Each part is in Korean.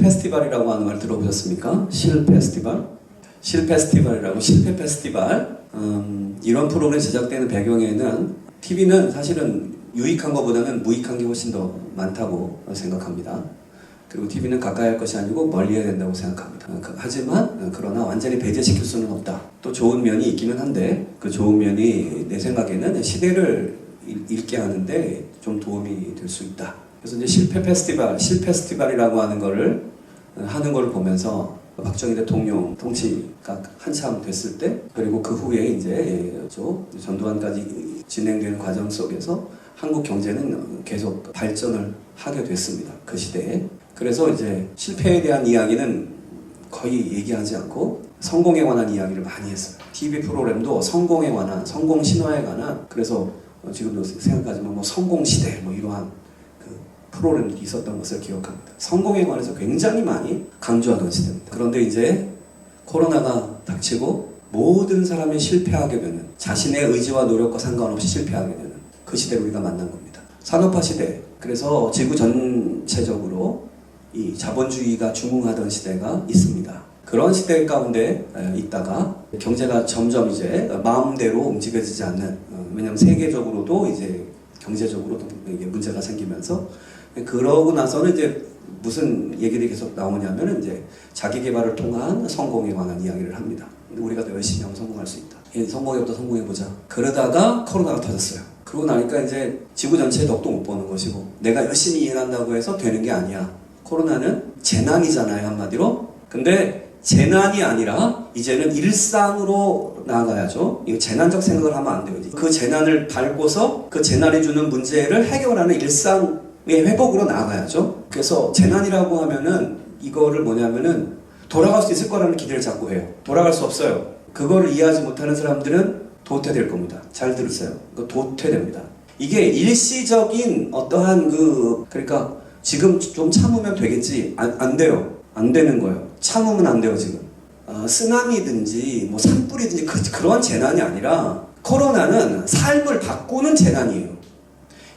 페스티벌이라고 하는 말 들어보셨습니까? 실 페스티벌? 실 페스티벌이라고, 실패 페스티벌. 이런 프로그램 제작되는 배경에는 TV는 사실은 유익한 것보다는 무익한 게 훨씬 더 많다고 생각합니다. 그리고 TV는 가까이 할 것이 아니고 멀리 해야 된다고 생각합니다. 하지만 그러나 완전히 배제시킬 수는 없다. 또 좋은 면이 있기는 한데 그 좋은 면이 내 생각에는 시대를 읽게 하는데 좀 도움이 될 수 있다. 그래서 이제 실패 페스티벌, 실 페스티벌이라고 하는 거를 보면서 박정희 대통령 통치가 한참 됐을 때, 그리고 그 후에 이제 전두환까지 진행되는 과정 속에서 한국 경제는 계속 발전을 하게 됐습니다. 그 시대에. 그래서 이제 실패에 대한 이야기는 거의 얘기하지 않고 성공에 관한 이야기를 많이 했어요. TV 프로그램도 성공에 관한, 성공 신화에 관한, 그래서 지금도 생각하지만 뭐 성공 시대 뭐 이러한 그 프로그램들이 있었던 것을 기억합니다. 성공에 관해서 굉장히 많이 강조하던 시대입니다. 그런데 이제 코로나가 닥치고 모든 사람이 실패하게 되는, 자신의 의지와 노력과 상관없이 실패하게 되는 그 시대를 우리가 만난 겁니다. 산업화 시대. 그래서 지구 전체적으로 이 자본주의가 중흥하던 시대가 있습니다. 그런 시대 가운데 있다가 경제가 점점 이제 마음대로 움직여지지 않는, 왜냐하면 세계적으로도 이제 경제적으로도 이게 문제가 생기면서, 그러고 나서는 이제 무슨 얘기들이 계속 나오냐면은 이제 자기 개발을 통한 성공에 관한 이야기를 합니다. 우리가 더 열심히 하면 성공할 수 있다. 성공해보자, 성공해보자. 그러다가 코로나가 터졌어요. 그러고 나니까 이제 지구 전체에 덕도 못 보는 것이고, 내가 열심히 일한다고 해서 되는 게 아니야. 코로나는 재난이잖아요, 한마디로. 근데 재난이 아니라 이제는 일상으로 나아가야죠. 이거 재난적 생각을 하면 안 돼요. 그 재난을 밟고서 그 재난이 주는 문제를 해결하는 일상의 회복으로 나아가야죠. 그래서 재난이라고 하면은 이거를 뭐냐면은 돌아갈 수 있을 거라는 기대를 자꾸 해요. 돌아갈 수 없어요. 그거를 이해하지 못하는 사람들은 도태될 겁니다. 잘 들으세요. 도태됩니다. 이게 일시적인 어떠한 그러니까 지금 좀 참으면 되겠지. 안 돼요. 안 되는 거예요. 참으면 안 돼요, 지금. 쓰나미든지 뭐 산불이든지 그런 재난이 아니라 코로나는 삶을 바꾸는 재난이에요.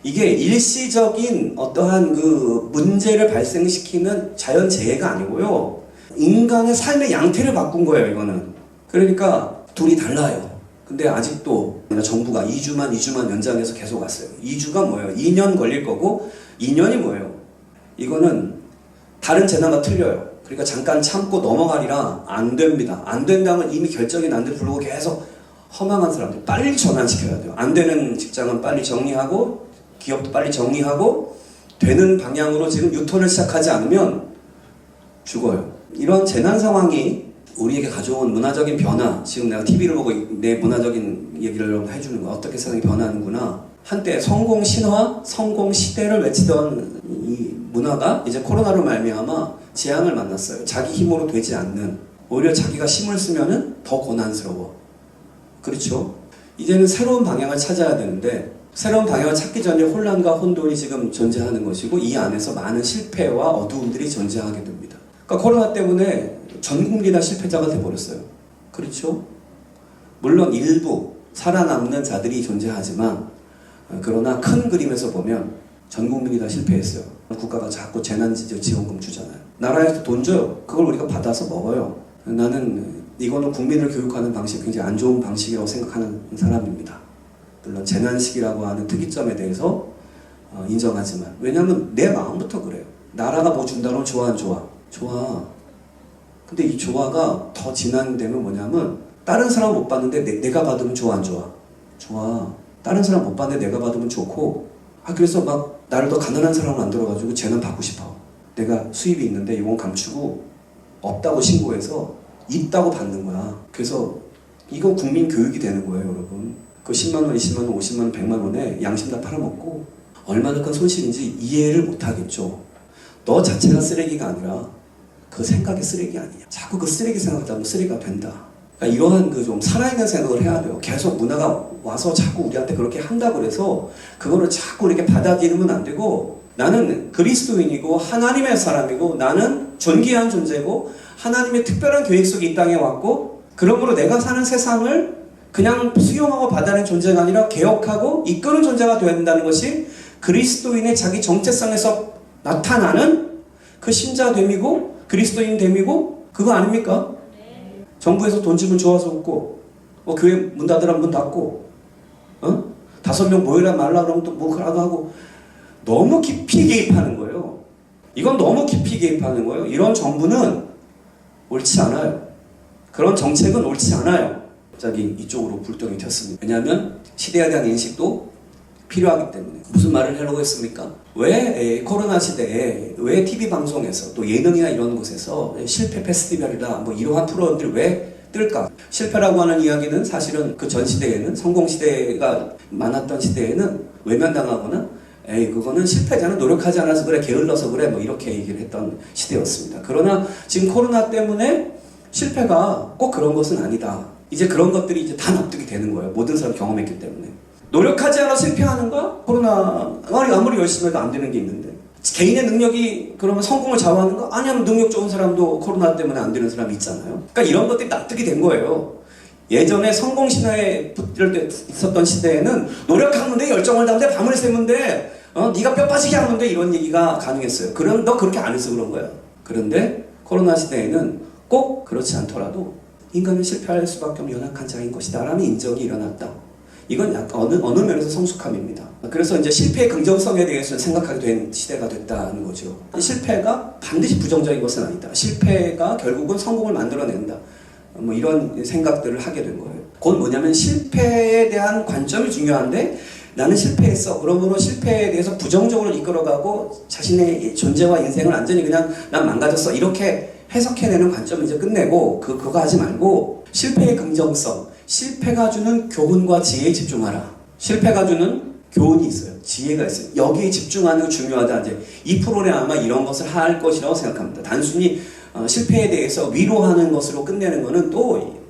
이게 일시적인 어떠한 그 문제를 발생시키는 자연재해가 아니고요. 인간의 삶의 양태를 바꾼 거예요, 이거는. 그러니까 둘이 달라요. 근데 아직도 정부가 2주만 연장해서 계속 왔어요. 2주가 뭐예요? 2년 걸릴 거고, 2년이 뭐예요? 이거는 다른 재난과 틀려요. 그러니까 잠깐 참고 넘어가리라. 안 됩니다. 안 된다면 이미 결정이 난 데 불구하고 계속 허망한 사람들 빨리 전환시켜야 돼요. 안 되는 직장은 빨리 정리하고, 기업도 빨리 정리하고, 되는 방향으로 지금 유턴을 시작하지 않으면 죽어요. 이런 재난 상황이 우리에게 가져온 문화적인 변화, 지금 내가 TV를 보고 내 문화적인 얘기를 해주는 거, 어떻게 세상이 변하는구나. 한때 성공 신화, 성공 시대를 외치던 이 문화가 이제 코로나로 말미암아 재앙을 만났어요. 자기 힘으로 되지 않는, 오히려 자기가 힘을 쓰면은 더 고난스러워. 그렇죠? 이제는 새로운 방향을 찾아야 되는데, 새로운 방향을 찾기 전에 혼란과 혼돈이 지금 존재하는 것이고, 이 안에서 많은 실패와 어두움들이 존재하게 됩니다. 그러니까 코로나 때문에 전 국민이 다 실패자가 돼버렸어요. 그렇죠? 물론 일부 살아남는 자들이 존재하지만, 그러나 큰 그림에서 보면 전 국민이 다 실패했어요. 국가가 자꾸 재난지원금 주잖아요. 나라에서 돈 줘요. 그걸 우리가 받아서 먹어요. 나는 이거는 국민을 교육하는 방식, 굉장히 안 좋은 방식이라고 생각하는 사람입니다. 물론 재난식이라고 하는 특이점에 대해서 인정하지만, 왜냐하면 내 마음부터 그래요. 나라가 뭐 준다면 좋아 안 좋아? 좋아. 근데 이 좋아가 더 진행되면 뭐냐면, 다른 사람 못 받는데 내가 받으면 좋아 안 좋아? 좋아. 다른 사람 못 받는데 내가 받으면 좋고, 그래서 막 나를 더 가난한 사람을 만들어가지고 재난 받고 싶어. 내가 수입이 있는데 이건 감추고 없다고 신고해서 있다고 받는 거야. 그래서 이거 국민 교육이 되는 거예요, 여러분. 그 10만원, 20만원, 50만원, 100만원에 양심 다 팔아먹고 얼마나 큰 손실인지 이해를 못하겠죠. 너 자체가 쓰레기가 아니라 그 생각이 쓰레기 아니냐. 자꾸 그 쓰레기 생각하다 보면 쓰레기가 된다. 그러니까 이러한 그 좀 살아있는 생각을 해야 돼요. 계속 문화가 와서 자꾸 우리한테 그렇게 한다고 그래서 그거를 자꾸 이렇게 받아들이면 안 되고, 나는 그리스도인이고 하나님의 사람이고 나는 존귀한 존재고 하나님의 특별한 계획 속에 이 땅에 왔고, 그러므로 내가 사는 세상을 그냥 수용하고 받아내는 존재가 아니라 개혁하고 이끄는 존재가 되어야 된다는 것이 그리스도인의 자기 정체성에서 나타나는 그 신자됨이고, 그리스도인 됨이고 그거 아닙니까? 정부에서 돈 주면 좋아서 웃고 교회 문 닫으라면 문 닫고 5명 모이라 말라 그러면 또 뭐 그러고 하고 너무 깊이 개입하는 거예요. 이건 너무 깊이 개입하는 거예요. 이런 정부는 옳지 않아요. 그런 정책은 옳지 않아요. 갑자기 이쪽으로 불똥이 튀었습니다. 왜냐하면 시대에 대한 인식도 필요하기 때문에. 무슨 말을 하려고 했습니까? 왜 코로나 시대에 왜 TV 방송에서 또 예능이나 이런 곳에서 실패 페스티벌이다 뭐 이러한 프로그램들이 왜 뜰까? 실패라고 하는 이야기는 사실은 그 전 시대에는 성공 시대가 많았던 시대에는 외면당하거나 그거는 실패자는 노력하지 않아서 그래 게을러서 그래 뭐 이렇게 얘기를 했던 시대였습니다. 그러나 지금 코로나 때문에 실패가 꼭 그런 것은 아니다. 이제 그런 것들이 이제 다 납득이 되는 거예요. 모든 사람 경험했기 때문에. 노력하지 않아 실패하는가? 코로나 아무리 열심히 해도 안 되는 게 있는데 개인의 능력이 그러면 성공을 좌우하는가? 아니면 능력 좋은 사람도 코로나 때문에 안 되는 사람이 있잖아요. 그러니까 이런 것들이 납득이 된 거예요. 예전에 성공 신화에 붙을 때 있었던 시대에는 노력하는데 열정을 다하는데 밤을 새는데 네가 뼈 빠지게 하는데 이런 얘기가 가능했어요. 그럼 너 그렇게 안 해서 그런 거야. 그런데 코로나 시대에는 꼭 그렇지 않더라도 인간은 실패할 수밖에 없는 연약한 자인 것이다 라는 인정이 일어났다. 이건 약간 어느 면에서 성숙함입니다. 그래서 이제 실패의 긍정성에 대해서 생각하게 된 시대가 됐다는 거죠. 실패가 반드시 부정적인 것은 아니다. 실패가 결국은 성공을 만들어낸다. 뭐 이런 생각들을 하게 된 거예요. 그건 뭐냐면 실패에 대한 관점이 중요한데 나는 실패했어. 그러므로 실패에 대해서 부정적으로 이끌어가고 자신의 존재와 인생을 완전히 그냥 난 망가졌어. 이렇게 해석해내는 관점을 이제 끝내고 그거 하지 말고 실패의 긍정성, 실패가 주는 교훈과 지혜에 집중하라. 실패가 주는 교훈이 있어요. 지혜가 있어요. 여기에 집중하는 게 중요하다. 이제 이 프로그램 아마 이런 것을 할 것이라고 생각합니다. 단순히 실패에 대해서 위로하는 것으로 끝내는 거는 또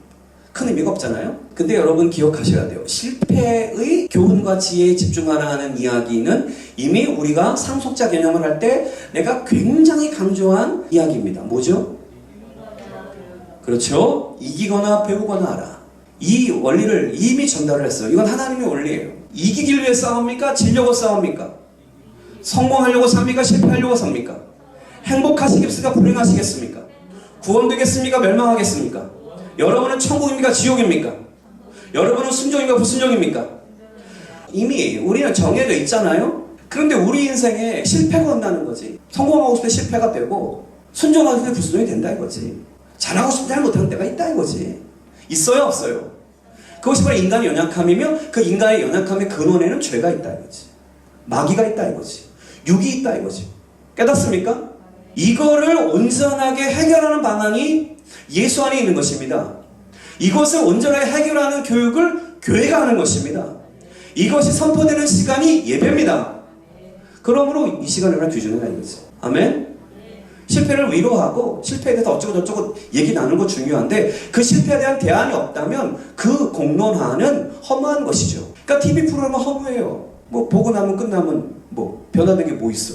큰 의미가 없잖아요. 근데 여러분 기억하셔야 돼요. 실패의 교훈과 지혜에 집중하라는 이야기는 이미 우리가 상속자 개념을 할 때 내가 굉장히 강조한 이야기입니다. 뭐죠? 그렇죠? 이기거나 배우거나 하라. 이 원리를 이미 전달을 했어요. 이건 하나님의 원리예요. 이기길 위해 싸웁니까? 지려고 싸웁니까? 성공하려고 삽니까? 실패하려고 삽니까? 행복하시겠습니까? 불행하시겠습니까? 구원되겠습니까? 멸망하겠습니까? 여러분은 천국입니까? 지옥입니까? 여러분은 순종입니까? 불순종입니까? 이미 우리는 정해져 있잖아요? 그런데 우리 인생에 실패가 온다는 거지. 성공하고 싶을 때 실패가 되고 순종하고 싶을 때 불순종이 된다 이거지. 잘하고 싶을 때 잘 못하는 때가 있다 이거지. 있어요? 없어요? 그것이 바로 인간의 연약함이며 그 인간의 연약함의 근원에는 죄가 있다 이거지. 마귀가 있다 이거지. 육이 있다 이거지. 깨닫습니까? 이거를 온전하게 해결하는 방안이 예수 안에 있는 것입니다. 이것을 온전하게 해결하는 교육을 교회가 하는 것입니다. 이것이 선포되는 시간이 예배입니다. 그러므로 이 시간을 우리가 규정해라 이거지. 아멘? 실패를 위로하고 실패에 대해서 어쩌고저쩌고 얘기 나누는 거 중요한데 그 실패에 대한 대안이 없다면 그 공론화는 허무한 것이죠. 그러니까 TV 프로그램은 허무해요. 뭐 보고 나면 끝나면 뭐 변화된 게 뭐 있어.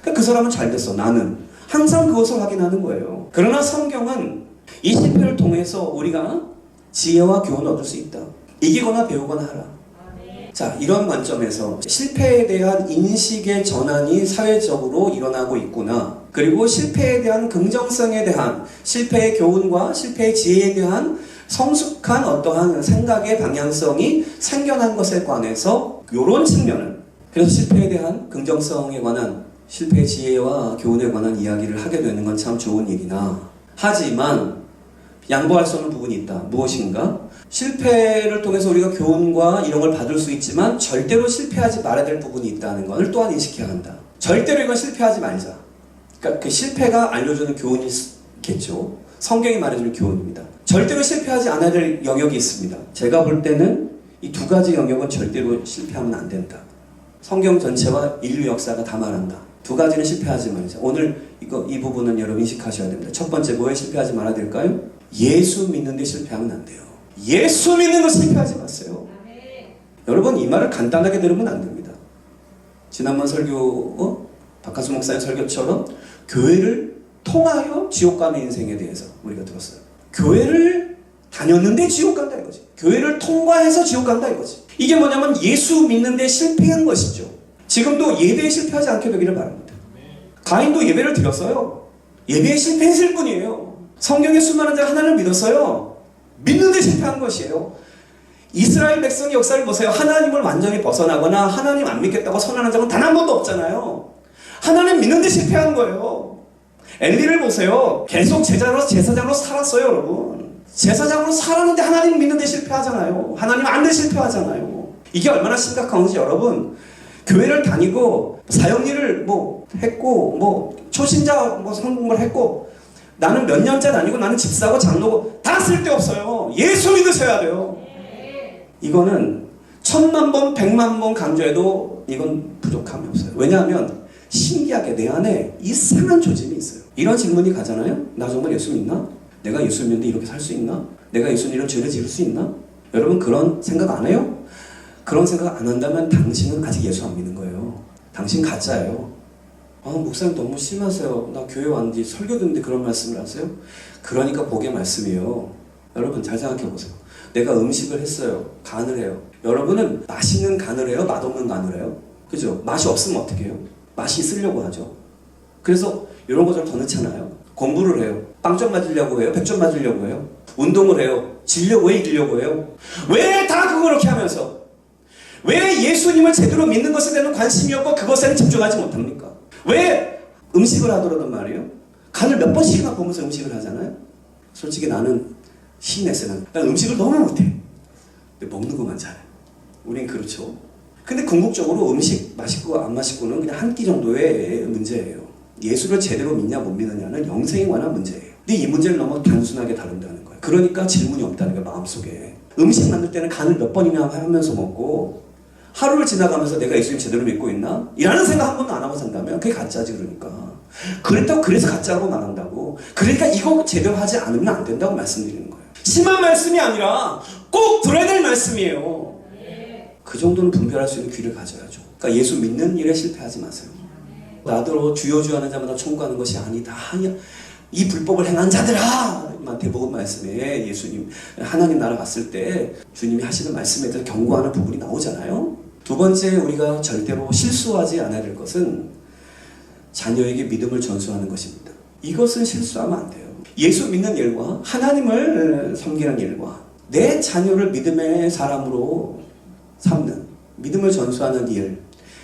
그러니까 그 사람은 잘 됐어. 나는 항상 그것을 확인하는 거예요. 그러나 성경은 이 실패를 통해서 우리가 지혜와 교훈을 얻을 수 있다. 이기거나 배우거나 하라. 자, 이런 관점에서 실패에 대한 인식의 전환이 사회적으로 일어나고 있구나. 그리고 실패에 대한 긍정성에 대한 실패의 교훈과 실패의 지혜에 대한 성숙한 어떠한 생각의 방향성이 생겨난 것에 관해서 이런 측면을 그래서 실패에 대한 긍정성에 관한 실패의 지혜와 교훈에 관한 이야기를 하게 되는 건 참 좋은 일이나 하지만 양보할 수 없는 부분이 있다. 무엇인가? 실패를 통해서 우리가 교훈과 이런 걸 받을 수 있지만 절대로 실패하지 말아야 될 부분이 있다는 것을 또한 인식해야 한다. 절대로 이건 실패하지 말자. 그러니까 그 실패가 알려주는 교훈이겠죠. 성경이 말해주는 교훈입니다. 절대로 실패하지 않아야 될 영역이 있습니다. 제가 볼 때는 이 두 가지 영역은 절대로 실패하면 안 된다. 성경 전체와 인류 역사가 다 말한다. 두 가지는 실패하지 말자. 오늘 이 부분은 여러분 인식하셔야 됩니다. 첫 번째 뭐에 실패하지 말아야 될까요? 예수 믿는데 실패하면 안 돼요. 예수 믿는 거 실패하지 마세요. 여러분 이 말을 간단하게 들으면 안 됩니다. 지난번 설교 박하수 목사님 설교처럼 교회를 통하여 지옥 가는 인생에 대해서 우리가 들었어요. 교회를 다녔는데 지옥 간다 이거지. 교회를 통과해서 지옥 간다 이거지. 이게 뭐냐면 예수 믿는데 실패한 것이죠. 지금도 예배에 실패하지 않게 되기를 바랍니다. 가인도 예배를 드렸어요. 예배에 실패했을 뿐이에요. 성경의 수많은 자가 하나님을 믿었어요. 믿는데 실패한 것이에요. 이스라엘 백성의 역사를 보세요. 하나님을 완전히 벗어나거나 하나님 안 믿겠다고 선언한 적은 단 한 번도 없잖아요. 하나님 믿는데 실패한 거예요. 엘리를 보세요. 계속 제사장으로 살았어요, 여러분. 제사장으로 살았는데 하나님 믿는데 실패하잖아요. 하나님 안 돼 실패하잖아요. 이게 얼마나 심각한 건지 여러분, 교회를 다니고 사역일을 했고 초신자 성공을 했고 나는 몇 년째 다니고 나는 집사고 장로고 다 쓸데없어요. 예수 믿으셔야 돼요. 이거는 1000만 번 100만 번 강조해도 이건 부족함이 없어요. 왜냐하면 신기하게 내 안에 이상한 조짐이 있어요. 이런 질문이 가잖아요. 나 정말 예수 믿나? 내가 예수 믿는데 이렇게 살 수 있나? 내가 예수는 이런 죄를 지을 수 있나? 여러분 그런 생각 안 해요? 그런 생각 안 한다면 당신은 아직 예수 안 믿는 거예요. 당신 가짜예요. 목사님 너무 심하세요. 나 교회 왔는데 설교 듣는데 그런 말씀을 하세요? 그러니까 복의 말씀이에요. 여러분 잘 생각해 보세요. 내가 음식을 했어요. 간을 해요. 여러분은 맛있는 간을 해요? 맛없는 간을 해요? 그죠? 맛이 없으면 어떻게 해요? 맛이 있으려고 하죠. 그래서 이런 것들 더 넣잖아요. 공부를 해요. 빵점 맞으려고 해요? 100점 맞으려고 해요? 운동을 해요. 지려고 해? 이기려고 해요? 왜 다 그렇게 하면서 왜 예수님을 제대로 믿는 것에 대한 관심이 없고 그것에 집중하지 못합니까? 왜 음식을 하더라도 말이에요. 간을 몇 번씩이나 보면서 음식을 하잖아요. 솔직히 나는 시인했어요. 난 음식을 너무 못해. 근데 먹는 것만 잘해. 우린 그렇죠. 근데 궁극적으로 음식 맛있고 안 맛있고는 그냥 한 끼 정도의 문제예요. 예수를 제대로 믿냐 못 믿느냐는 영생에 관한 문제예요. 근데 이 문제를 너무 단순하게 다룬다는 거예요. 그러니까 질문이 없다는 거예요. 마음속에. 음식 만들 때는 간을 몇 번이나 하면서 먹고 하루를 지나가면서 내가 예수님 제대로 믿고 있나? 이라는 생각 한 번도 안 하고 산다면 그게 가짜지. 그러니까 그랬다고 그래서 가짜라고 말한다고. 그러니까 이거 제대로 하지 않으면 안 된다고 말씀드리는 거예요. 심한 말씀이 아니라 꼭 들어야 될 말씀이에요. 그 정도는 분별할 수 있는 귀를 가져야죠. 그러니까 예수 믿는 일에 실패하지 마세요. 나더러 주여 주여 하는 자마다 청구하는 것이 아니다. 이 불법을 행한 자들아! 대복음 말씀에 예수님 하나님 나라 갔을 때 주님이 하시는 말씀에 대해서 경고하는 부분이 나오잖아요. 두 번째, 우리가 절대로 실수하지 않아야 될 것은 자녀에게 믿음을 전수하는 것입니다. 이것은 실수하면 안 돼요. 예수 믿는 일과 하나님을 섬기는 일과 내 자녀를 믿음의 사람으로 삼는, 믿음을 전수하는 일,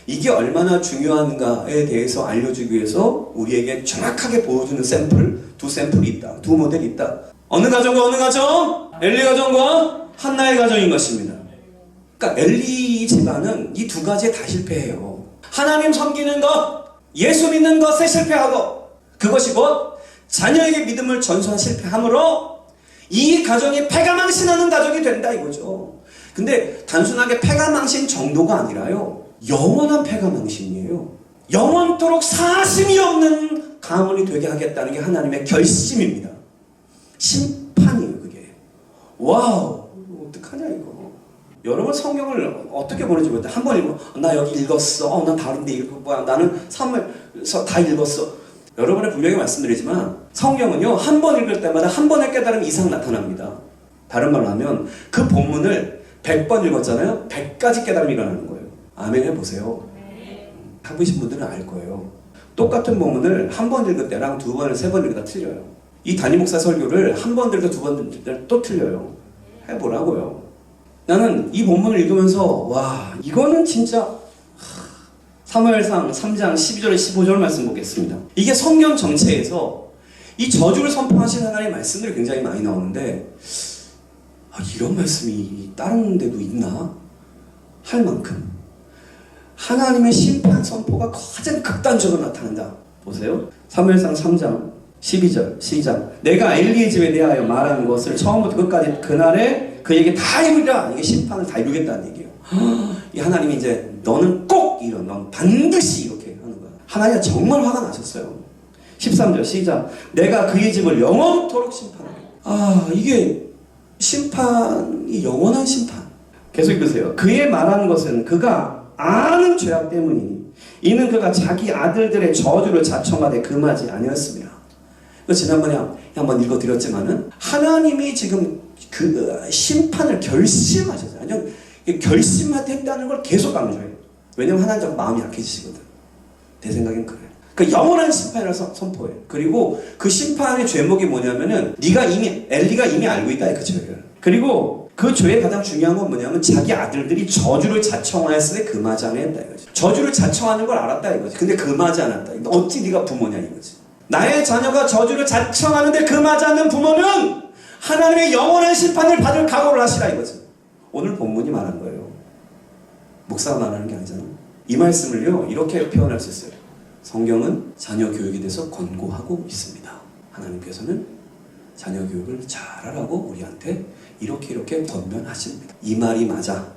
이게 얼마나 중요한가에 대해서 알려주기 위해서 우리에게 정확하게 보여주는 샘플, 두 샘플이 있다. 두 모델이 있다. 어느 가정과 어느 가정? 엘리 가정과 한나의 가정인 것입니다. 그러니까 엘리 집안은 이 두 가지에 다 실패해요. 하나님 섬기는 것, 예수 믿는 것에 실패하고, 그것이 곧 자녀에게 믿음을 전수한 실패함으로 이 가정이 패가망신하는 가정이 된다 이거죠. 근데 단순하게 패가망신 정도가 아니라요, 영원한 패가망신이에요. 영원토록 사심이 없는 가문이 되게 하겠다는 게 하나님의 결심입니다. 심판이에요, 그게. 와우, 어떡하냐 이거. 여러분 성경을 어떻게 보는지 모르겠다. 한 번 읽어, 나 여기 읽었어. 난 다른데 읽었고, 나는 사무엘서 다 읽었어. 여러분의 분명히 말씀드리지만 성경은요, 한 번 읽을 때마다 한 번의 깨달음이 이상 나타납니다. 다른 말로 하면 그 본문을 100번 읽었잖아요. 100가지 깨달음이 일어나는 거예요. 아멘 해보세요. 해보신 분들은 알 거예요. 똑같은 본문을 한 번 읽을 때랑 두 번을 세 번 읽을 때 틀려요. 이 담임 목사 설교를 한 번 들고 두 번 들을 때 또 틀려요. 해보라고요. 나는 이 본문을 읽으면서 와, 이거는 진짜 사무엘상 3장 12절 15절 말씀 보겠습니다. 이게 성경 전체에서 이 저주를 선포하신 하나님의 말씀들이 굉장히 많이 나오는데, 이런 말씀이 다른 데도 있나? 할 만큼 하나님의 심판 선포가 가장 극단적으로 나타난다. 보세요. 사무엘상 3장 12절 시작. 내가 엘리의 집에 대하여 말하는 것을 처음부터 끝까지 그날에 그에게 다 이루리라. 이게 심판을 다 이루겠다는 얘기예요. 이 하나님이 이제 너는 꼭 이뤄, 넌 반드시 이렇게 하는 거야. 하나님이 정말 화가 나셨어요. 13절 시작. 내가 그의 집을 영원토록 심판하리라. 이게 심판이 영원한 심판. 계속 읽으세요. 그의 말하는 것은 그가 아는 죄악 때문이니 이는 그가 자기 아들들의 저주를 자청하되 금하지 아니었습니다. 지난번에 한번 읽어드렸지만은 하나님이 지금 그 심판을 결심하셨어요. 아니요, 결심했다는 걸 계속 강조해요. 왜냐면 하나님 자꾸 마음이 약해지시거든. 내 생각엔 그래요. 그러니까 영원한 심판이라 선포해요. 그리고 그 심판의 죄목이 뭐냐면은 엘리가 이미 알고 있다 그 죄를. 그리고 그 죄의 가장 중요한 건 뭐냐면 자기 아들들이 저주를 자청하였을 때 금하지 않았다 이거지. 저주를 자청하는 걸 알았다 이거지. 근데 금하지 않았다. 어찌 네가 부모냐 이거지. 나의 자녀가 저주를 자청하는데 금하지 않는 부모는 하나님의 영원한 심판을 받을 각오를 하시라 이거지. 오늘 본문이 말한 거예요. 목사가 말하는 게 아니잖아. 이 말씀을요 이렇게 표현할 수 있어요. 성경은 자녀 교육에 대해서 권고하고 있습니다. 하나님께서는 자녀 교육을 잘하라고 우리한테 이렇게 권면하십니다. 이 말이 맞아?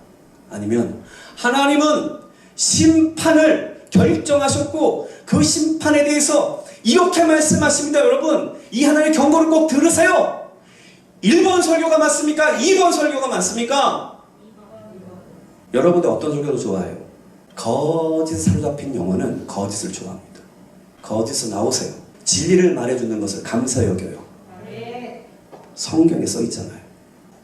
아니면 하나님은 심판을 결정하셨고 그 심판에 대해서 이렇게 말씀하십니다. 여러분 이 하나님의 경고를 꼭 들으세요. 1번 설교가 맞습니까? 2번 설교가 맞습니까? 여러분들 어떤 설교도 좋아해요. 거짓에 사로잡힌 영혼은 거짓을 좋아합니다. 거짓에서 나오세요. 진리를 말해주는 것을 감사 여겨요. 성경에 써 있잖아요.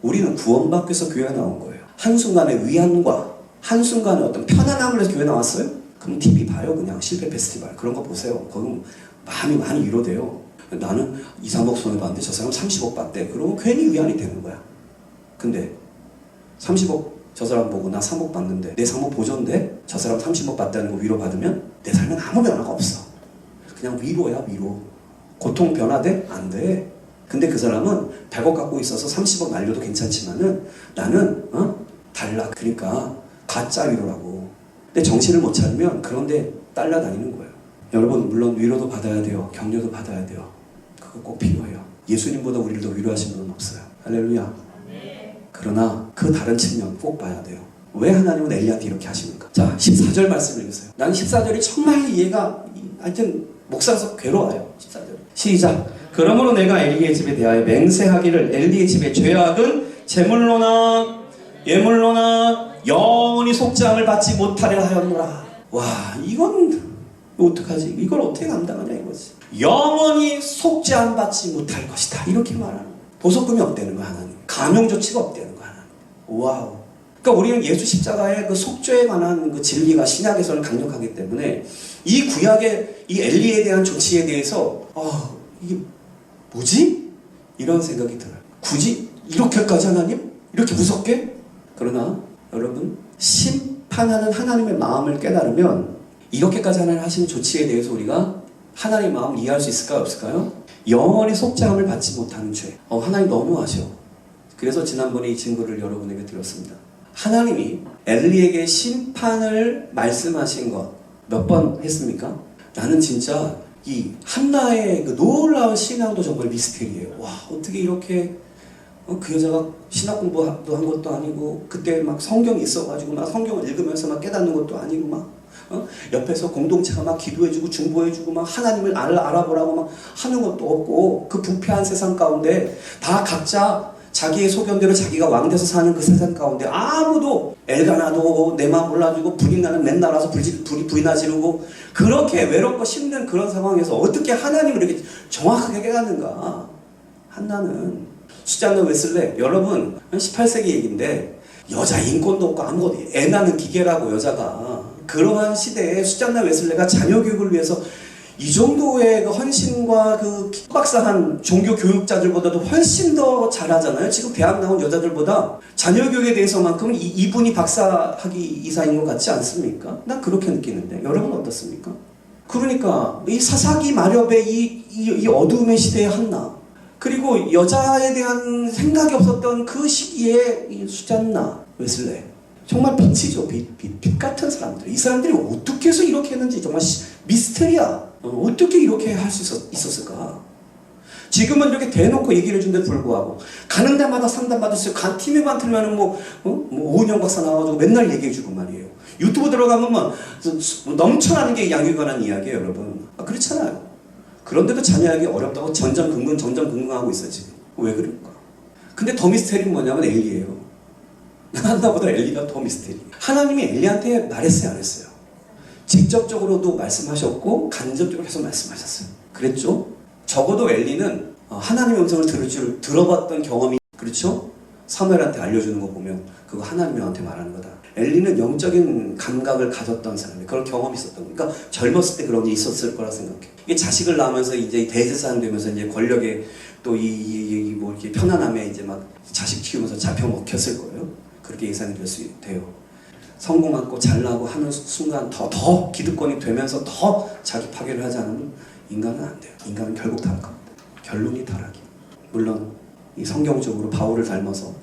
우리는 구원받기 위해서 교회에 나온 거예요. 한순간의 위안과 한순간의 어떤 편안함을 위해서 교회 나왔어요? 그럼 TV 봐요. 그냥 실패 페스티벌 그런 거 보세요. 거기 마음이 많이 위로돼요. 나는 2, 3억 손해봤는데 저 사람 30억 봤대. 그러면 괜히 위안이 되는 거야. 근데 30억 저 사람 보고 나 3억 봤는데 내 3억 보존데 저 사람 30억 봤다는 거 위로받으면 내 삶엔 아무 변화가 없어. 그냥 위로야 위로. 고통 변화돼? 안 돼. 근데 그 사람은 100억 갖고 있어서 30억 날려도 괜찮지만은 나는 달라. 그러니까 가짜 위로라고. 근데 정신을 못 차리면 그런데 딸려다니는 거예요. 여러분 물론 위로도 받아야 돼요. 격려도 받아야 돼요. 그거 꼭 필요해요. 예수님보다 우리를 더 위로하신 분은 없어요. 할렐루야. 그러나 그 다른 측면 꼭 봐야 돼요. 왜 하나님은 엘리한테 이렇게 하시는가? 자 14절 말씀을 읽으세요. 나는 14절이 정말 이해가 하여튼 목사로서 괴로워요. 14절 시작. 그러므로 내가 엘리의 집에 대하여 맹세하기를 엘리의 집의 죄악은 제물로나 예물로나 영원히 속죄함을 받지 못하리라 하였노라. 와 이건 어떡하지? 이걸 어떻게 감당하냐 이거지. 영원히 속죄함 받지 못할 것이다 이렇게 말하는 거예요. 보석금이 없다는 거야 하나님. 감형 조치가 없다는 거야 하나님. 와우. 그러니까 우리는 예수 십자가의 그 속죄에 관한 그 진리가 신약에서는 강력하기 때문에 이 구약의 이 엘리에 대한 조치에 대해서 이게 뭐지? 이런 생각이 들어요. 굳이 이렇게까지 하나님? 이렇게 무섭게? 그러나 여러분 심판하는 하나님의 마음을 깨달으면 이렇게까지 하나님 하시는 조치에 대해서 우리가 하나님의 마음을 이해할 수 있을까요? 없을까요? 영원히 속죄함을 받지 못하는 죄. 하나님 너무하셔. 그래서 지난번에 이 증거를 여러분에게 드렸습니다. 하나님이 엘리에게 심판을 말씀하신 것 몇 번 했습니까? 나는 진짜 이 한나의 그 놀라운 신앙도 정말 미스테리예요. 와 어떻게 이렇게 그 여자가 신학 공부도 한 것도 아니고 그때 막 성경이 있어가지고 막 성경을 읽으면서 막 깨닫는 것도 아니고 막 옆에서 공동체가 막 기도해주고 중보해주고 막 하나님을 알아보라고 막 하는 것도 없고 그 부패한 세상 가운데 다 각자 자기의 소견대로 자기가 왕 돼서 사는 그 세상 가운데 아무도 엘가나도 내 마음 몰라주고 불이 나는 맨날 와서 불이나 지르고 그렇게 외롭고 힘든 그런 상황에서 어떻게 하나님을 이렇게 정확하게 깨닫는가. 한나는 수잔나 웨슬레 여러분 18세기 얘기인데 여자 인권도 없고 아무것도 애 낳는 기계라고 여자가 그러한 시대에 수잔나 웨슬레가 자녀 교육을 위해서 이 정도의 그 헌신과 그 킥박사한 종교 교육자들보다도 훨씬 더 잘하잖아요. 지금 대학 나온 여자들보다 자녀 교육에 대해서만큼은 이분이 박사학위 이사인 것 같지 않습니까? 난 그렇게 느끼는데 여러분 어떻습니까? 그러니까 이 사사기 마렵의 이 어두움의 시대의 한나 그리고 여자에 대한 생각이 없었던 그 시기에 이 수잔나 웨슬레 정말 빛이죠. 빛 같은 사람들. 이 사람들이 어떻게 해서 이렇게 했는지 정말 미스터리야. 어떻게 이렇게 할 수 있었을까? 지금은 이렇게 대놓고 얘기를 해준데도 불구하고 가는 데마다 상담받았어요. TV만 틀면은 오은영 박사 나와가지고 맨날 얘기해주고 말이에요. 유튜브 들어가면 막 넘쳐나는 게 양육에 관한 이야기예요, 여러분. 그렇잖아요. 그런데도 자녀하기 어렵다고 전전긍긍하고 있어요, 지금. 왜 그럴까? 근데 더 미스터리는 뭐냐면 엘리예요. 한나보다 엘리가 더 미스테리. 하나님이 엘리한테 말했어요, 안 했어요? 직접적으로도 말씀하셨고 간접적으로 계속 말씀하셨어요. 그랬죠? 적어도 엘리는 하나님의 음성을 들어봤던 경험이 그렇죠? 사무엘한테 알려주는 거 보면 그거 하나님이 너한테 말하는 거다. 엘리는 영적인 감각을 가졌던 사람이에요. 그런 경험이 있었던 거예요. 그러니까 젊었을 때 그런 게 있었을 거라 생각해. 이게 자식을 낳으면서 이제 대제사장 되면서 이제 권력에 또 뭐 이렇게 편안함에 이제 막 자식 키우면서 잡혀 먹혔을 거예요. 그렇게 예상이 될 수 돼요. 성공하고 잘나고 하는 순간 더 기득권이 되면서 더 자기 파괴를 하지 않으면 인간은 안 돼요. 인간은 결국 타락합니다. 결론이 타락이에요. 물론 이 성경적으로 바울을 닮아서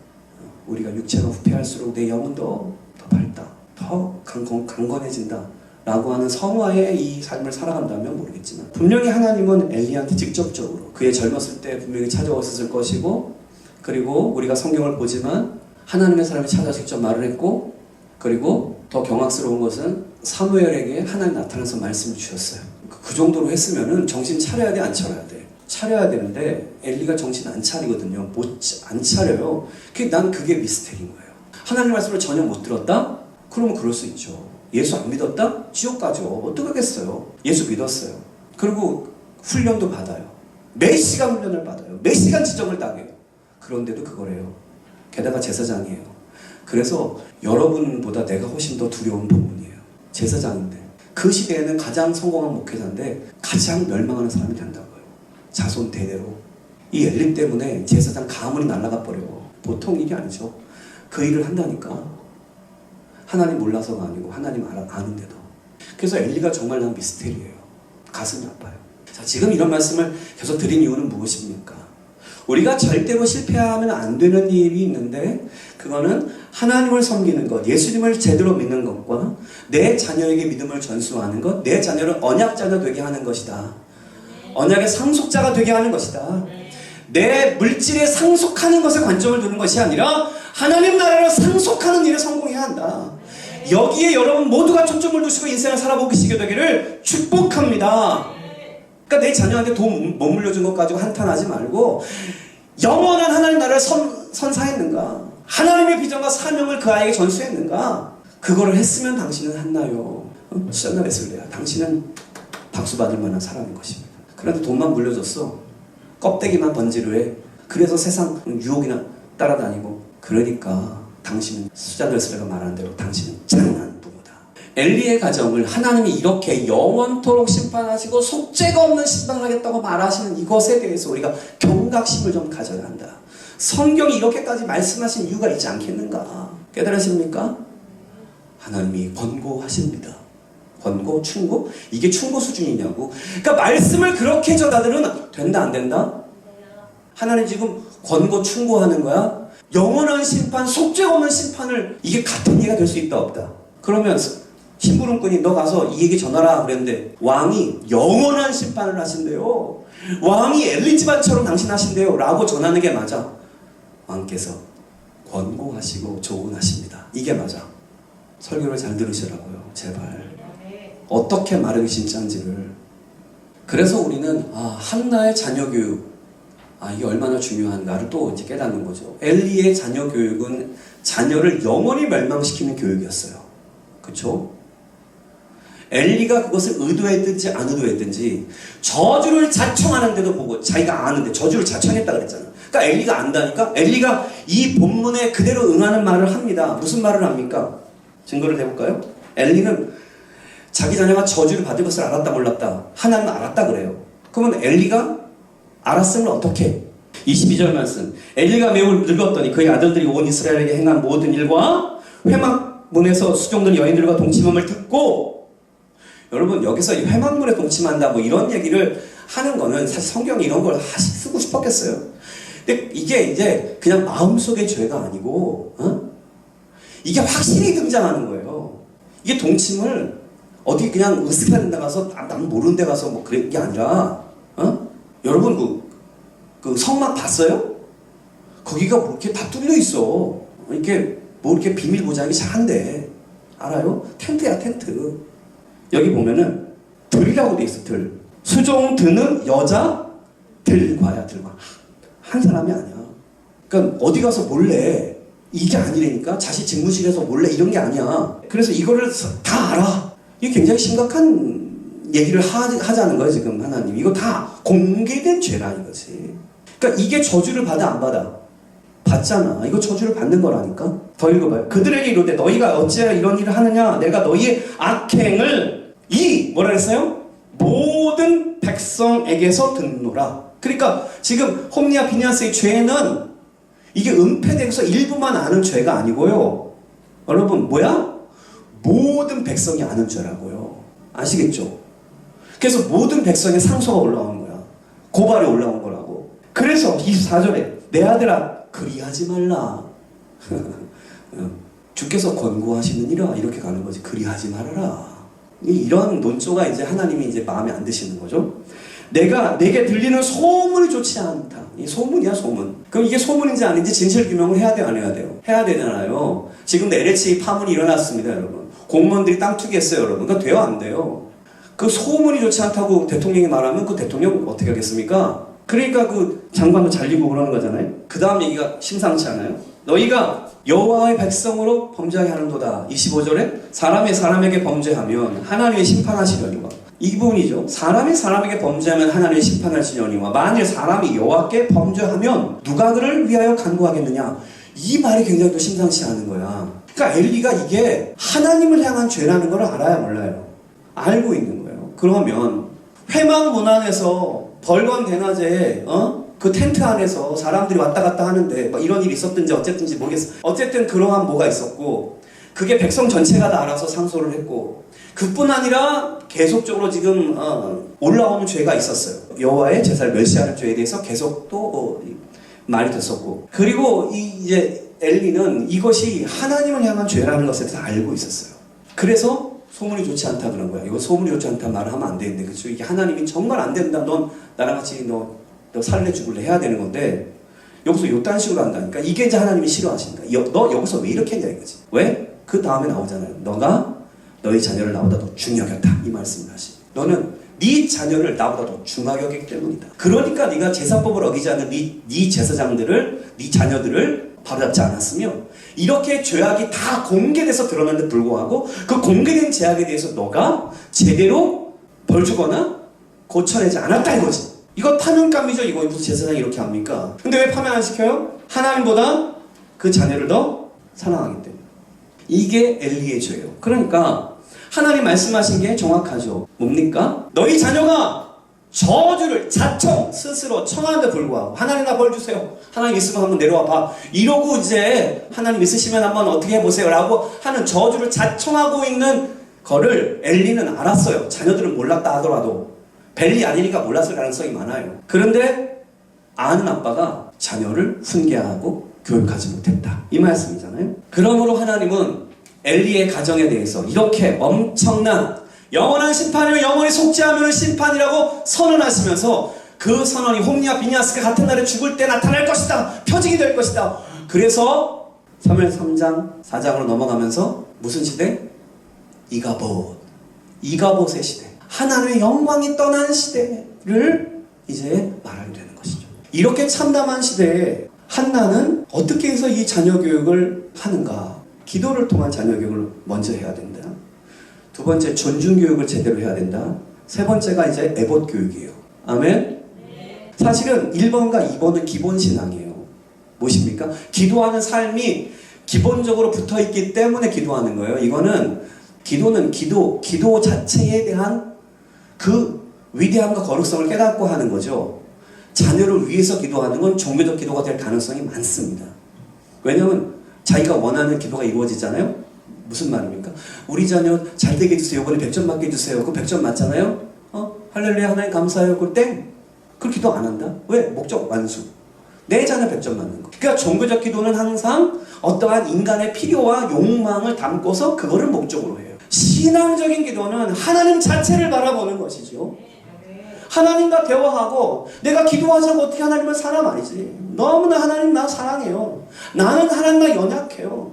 우리가 육체가 후패할수록 내 영은 더 밝다, 더 강건해진다 라고 하는 성화의 이 삶을 살아간다면 모르겠지만 분명히 하나님은 엘리야한테 직접적으로 그의 젊었을 때 분명히 찾아왔을 것이고, 그리고 우리가 성경을 보지만 하나님의 사람이 찾아 직접 말을 했고, 그리고 더 경악스러운 것은 사무엘에게 하나님 나타나서 말씀을 주셨어요. 그 정도로 했으면은 정신 차려야 돼, 안 차려야 돼? 차려야 되는데 엘리가 정신 안 차리거든요. 안 차려요. 난 그게 미스테리인 거예요. 하나님 말씀을 전혀 못 들었다? 그러면 그럴 수 있죠. 예수 안 믿었다? 지옥 가죠. 어떡하겠어요. 예수 믿었어요. 그리고 훈련도 받아요. 몇 시간 훈련을 받아요. 몇 시간 지정을 따게요. 그런데도 그걸 해요. 게다가 제사장이에요. 그래서 여러분보다 내가 훨씬 더 두려운 본문이에요. 제사장인데 그 시대에는 가장 성공한 목회자인데 가장 멸망하는 사람이 된다고요. 자손 대대로. 이 엘리 때문에 제사장 가문이 날아가 버려. 보통 일이 아니죠. 그 일을 한다니까. 하나님 몰라서가 아니고 하나님 아는데도. 그래서 엘리가 정말 난 미스테리예요. 가슴이 아파요. 자, 지금 이런 말씀을 계속 드린 이유는 무엇입니까? 우리가 절대로 실패하면 안 되는 일이 있는데 그거는 하나님을 섬기는 것, 예수님을 제대로 믿는 것과 내 자녀에게 믿음을 전수하는 것, 내 자녀를 언약 자녀 되게 하는 것이다. 언약의 상속자가 되게 하는 것이다. 내 물질에 상속하는 것에 관점을 두는 것이 아니라 하나님 나라를 상속하는 일에 성공해야 한다. 여기에 여러분 모두가 초점을 두시고 인생을 살아보시게 되기를 축복합니다. 그러니까 내 자녀한테 돈 못 물려준 것 가지고 한탄하지 말고 영원한 하나님 나라를 선사했는가? 하나님의 비전과 사명을 그 아이에게 전수했는가? 그거를 했으면 당신은 한나요. 수잔나 웨슬레야. 당신은 박수 받을 만한 사람인 것입니다. 그런데 돈만 물려줬어. 껍데기만 번지르 해. 그래서 세상 유혹이나 따라다니고. 그러니까 당신은 수잔나 웨슬레가 말하는 대로 당신은 장난 부모다. 엘리의 가정을 하나님이 이렇게 영원토록 심판하시고 속죄가 없는 심판을 하겠다고 말하시는 이것에 대해서 우리가 경각심을 좀 가져야 한다. 성경이 이렇게까지 말씀하신 이유가 있지 않겠는가? 깨달으십니까? 하나님이 권고하십니다. 권고, 충고? 이게 충고 수준이냐고. 그러니까 말씀을 그렇게 전하들은 된다 안 된다? 하나님 지금 권고, 충고하는 거야? 영원한 심판, 속죄가 없는 심판을 이게 같은 얘기가 될 수 있다 없다? 그러면 심부름꾼이 너 가서 이 얘기 전하라 그랬는데 왕이 영원한 심판을 하신대요. 왕이 엘리 집안처럼 당신 하신대요 라고 전하는 게 맞아? 왕께서 권고하시고 조언하십니다. 이게 맞아. 설교를 잘 들으시라고요. 제발. 어떻게 말하기 진짜인지를. 그래서 우리는 한나의 자녀 교육, 이게 얼마나 중요한가를 또 이제 깨닫는 거죠. 엘리의 자녀 교육은 자녀를 영원히 멸망시키는 교육이었어요. 그쵸? 엘리가 그것을 의도했든지 안 의도했든지 저주를 자청하는데도 보고 자기가 아는데 저주를 자청했다 그랬잖아. 그러니까 엘리가 안다니까. 엘리가 이 본문에 그대로 응하는 말을 합니다. 무슨 말을 합니까? 증거를 대볼까요? 엘리는 자기 자녀가 저주를 받을 것을 알았다 몰랐다? 하나님은 알았다 그래요. 그러면 엘리가 알았음을 어떻게 해? 22절 말씀. 엘리가 매우 늙었더니 그의 아들들이 온 이스라엘에게 행한 모든 일과 회막문에서 수종된 여인들과 동침함을 듣고. 여러분 여기서 이 회막문에 동침한다 뭐 이런 얘기를 하는 거는 사실 성경이 이런 걸 쓰고 싶었겠어요. 근데 이게 이제 그냥 마음속의 죄가 아니고 이게 확실히 등장하는 거예요. 이게 동침을 어디 그냥 으슥한 데 가서 남 모르는 데 가서 뭐 그런 게 아니라 여러분 그 성막 봤어요? 거기가 뭐 이렇게 다 뚫려 있어. 이렇게 뭐 이렇게 비밀 보장이 잘한데 알아요? 텐트야 텐트. 여기 보면은 들이라고 돼 있어. 들. 수종 드는 여자 들과야 들과. 한 사람이 아니야. 그러니까 어디 가서 몰래 이게 아니라니까. 자식 직무실에서 몰래 이런 게 아니야. 그래서 이거를 다 알아. 이게 굉장히 심각한 얘기를 하자는 거예요 지금 하나님. 이거 다 공개된 죄라는 거지. 그러니까 이게 저주를 받아 안 받아? 받잖아. 이거 저주를 받는 거라니까. 더 읽어봐요. 그들에게 이르되 너희가 어찌하여 이런 일을 하느냐. 내가 너희의 악행을 뭐라 그랬어요? 모든 백성에게서 듣노라. 그러니까 지금 홈리와 비니아스의 죄는 이게 은폐되어서 일부만 아는 죄가 아니고요. 여러분 뭐야? 모든 백성이 아는 죄라고요. 아시겠죠? 그래서 모든 백성의 상소가 올라오는 거야. 고발이 올라온 거라고. 그래서 24절에 내 아들아 그리하지 말라. 주께서 권고하시느니라 이렇게 가는 거지. 그리하지 말아라. 이런 논조가 이제 하나님이 이제 마음에 안 드시는 거죠. 내게 들리는 소문이 좋지 않다. 이 소문이야 소문. 그럼 이게 소문인지 아닌지 진실 규명을 해야 돼요 안 해야 돼요? 해야 되잖아요. 지금 LHA 파문이 일어났습니다 여러분. 공무원들이 땅 투기했어요 여러분. 그러니까 돼요 안 돼요? 그 소문이 좋지 않다고 대통령이 말하면 그 대통령 어떻게 하겠습니까? 그러니까 그 장관도 잘리고 그러는 거잖아요. 그 다음 얘기가 심상치 않아요? 너희가 여호와의 백성으로 범죄하게 하는도다. 25절에 사람이 사람에게 범죄하면 하나님의 심판하시려니와. 이 부분이죠. 사람이 사람에게 범죄하면 하나님의 심판하시려니와. 만일 사람이 여호와께 범죄하면 누가 그를 위하여 간구하겠느냐. 이 말이 굉장히 또 심상치 않은 거야. 그러니까 엘리가 이게 하나님을 향한 죄라는 걸 알아야 몰라요. 알고 있는 거예요. 그러면 회망문안에서 벌건 대낮에 그 텐트 안에서 사람들이 왔다 갔다 하는데 뭐 이런 일이 있었든지 어쨌든지 모르겠어. 어쨌든 그러한 뭐가 있었고 그게 백성 전체가 다 알아서 상소를 했고 그뿐 아니라 계속적으로 지금 올라오는 죄가 있었어요. 여호와의 제사를 멸시하는 죄에 대해서 계속 또 말이 됐었고 그리고 이제 엘리는 이것이 하나님을 향한 죄라는 것에 대해서 알고 있었어요. 그래서 소문이 좋지 않다 그런 거야. 이거 소문이 좋지 않다 말을 하면 안 되는데 그렇죠? 이게 하나님이 정말 안 된다. 넌 나랑 같이 너 살래 죽을래 해야 되는 건데 여기서 요딴 식으로 한다니까. 이게 이제 하나님이 싫어하신다. 너 여기서 왜 이렇게 했냐 이거지. 왜? 그 다음에 나오잖아요. 너가 너희 자녀를 나보다 더 중하게 여겼다. 이 말씀을 하시. 너는 네 자녀를 나보다 더 중하게 여겼기 때문이다. 그러니까 네가 제사법을 어기지 않는 네 제사장들을 네 자녀들을 바로잡지 않았으며 이렇게 죄악이 다 공개돼서 드러났는데 불구하고 그 공개된 죄악에 대해서 너가 제대로 벌 주거나 고쳐내지 않았다 이거지. 이거 파면감이죠. 이거 무슨 제사장이 이렇게 합니까? 근데 왜 파면 안 시켜요? 하나님보다 그 자녀를 더 사랑하기 때문에. 이게 엘리의 죄예요. 그러니까 하나님 말씀하신 게 정확하죠. 뭡니까? 너희 자녀가 저주를 자청 스스로 청하는데 불구하고 하나님 나 벌 주세요. 하나님 있으면 한번 내려와 봐. 이러고 이제 하나님 있으시면 한번 어떻게 해보세요 라고 하는 저주를 자청하고 있는 거를 엘리는 알았어요. 자녀들은 몰랐다 하더라도 벨리 아니니까 몰랐을 가능성이 많아요. 그런데 아는 아빠가 자녀를 훈계하고 교육하지 못했다. 이 말씀이잖아요. 그러므로 하나님은 엘리의 가정에 대해서 이렇게 엄청난 영원한 심판이면 영원히 속지 않으면 심판이라고 선언하시면서 그 선언이 홈리와 비니아스가 같은 날에 죽을 때 나타날 것이다. 표징이 될 것이다. 그래서 사무엘 3장 4장으로 넘어가면서 무슨 시대? 이가봇의 시대. 하나님의 영광이 떠난 시대를 이제 말하게 되는 것이죠. 이렇게 참담한 시대에 한나는 어떻게 해서 이 자녀 교육을 하는가? 기도를 통한 자녀 교육을 먼저 해야 된다. 두 번째, 존중 교육을 제대로 해야 된다. 세 번째가 이제 에봇 교육이에요. 아멘? 사실은 1번과 2번은 기본 신앙이에요. 무엇입니까? 기도하는 삶이 기본적으로 붙어있기 때문에 기도하는 거예요. 이거는 기도는 기도 자체에 대한 그 위대함과 거룩성을 깨닫고 하는 거죠. 자녀를 위해서 기도하는 건 종교적 기도가 될 가능성이 많습니다. 왜냐하면 자기가 원하는 기도가 이루어지잖아요. 무슨 말입니까? 우리 자녀 잘 되게 해주세요. 이번에 100점 맞게 해주세요. 그 100점 맞잖아요. 할렐루야 하나님 감사해요. 그걸 땡. 그 기도 안 한다. 왜? 목적 완수. 내 자녀 100점 맞는 거. 그러니까 종교적 기도는 항상 어떠한 인간의 필요와 욕망을 담고서 그거를 목적으로 해요. 신앙적인 기도는 하나님 자체를 바라보는 것이죠. 하나님과 대화하고 내가 기도하자고 어떻게 하나님을 사람 아니지. 너무나 하나님 나 사랑해요. 나는 하나님 나 연약해요.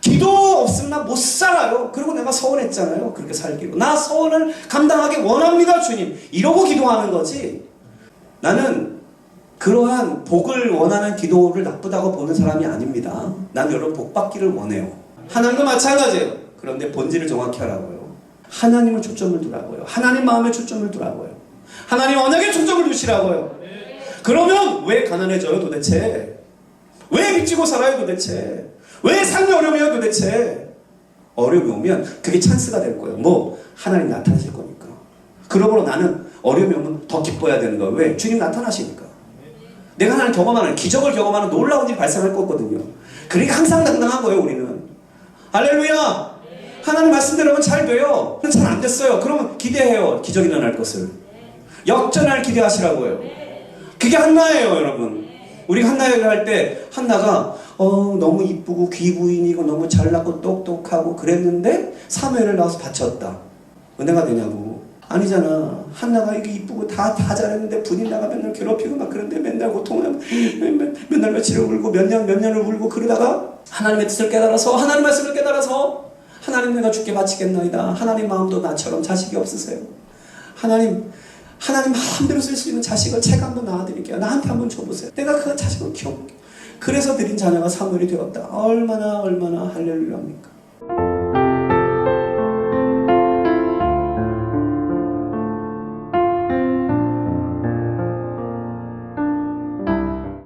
기도 없으면 나 못 살아요. 그리고 내가 서운했잖아요. 그렇게 살기로. 나 서운을 감당하기 원합니다 주님. 이러고 기도하는 거지. 나는 그러한 복을 원하는 기도를 나쁘다고 보는 사람이 아닙니다. 난 여러분 복 받기를 원해요. 하나님도 마찬가지예요. 그런데 본질을 정확히 하라고요. 하나님을 초점을 두라고요. 하나님 마음에 초점을 두라고요. 하나님 언약에 초점을 두시라고요. 그러면 왜 가난해져요 도대체? 왜 빚지고 살아요 도대체? 왜 삶이 어려워요 도대체? 어려움이 오면 그게 찬스가 될 거예요. 뭐? 하나님 나타나실 거니까. 그러므로 나는 어려움이 오면 더 기뻐야 되는 거예요. 왜? 주님 나타나시니까. 내가 하나님 경험하는, 기적을 경험하는 놀라운 일이 발생할 거거든요. 그러니까 항상 당당한 거예요 우리는. 할렐루야! 하나님 말씀대로 하면 잘 돼요. 잘 안 됐어요. 그러면 기대해요. 기적이 일어날 것을. 역전할 기대하시라고요. 그게 한나예요 여러분. 우리가 한나 얘기를 할 때 한나가 너무 이쁘고 귀부인이고 너무 잘나고 똑똑하고 그랬는데 사무엘을 낳아서 바쳤다. 은혜가 되냐고. 아니잖아. 한나가 이게 이쁘고 다 잘했는데 분인나가 맨날 괴롭히고 막 그런데 맨날 고통을 맨날 며칠을 울고 몇 년을 울고 그러다가 하나님의 뜻을 깨달아서 하나님 말씀을 깨달아서 하나님 내가 죽게 바치겠나이다. 하나님 마음도 나처럼 자식이 없으세요. 하나님 마음대로 쓸 수 있는 자식을 제가 한번 낳아드릴게요. 나한테 한번 줘보세요. 내가 그 자식을 키워볼게요. 그래서 드린 자녀가 사무엘이 되었다. 얼마나 할렐루야입니까?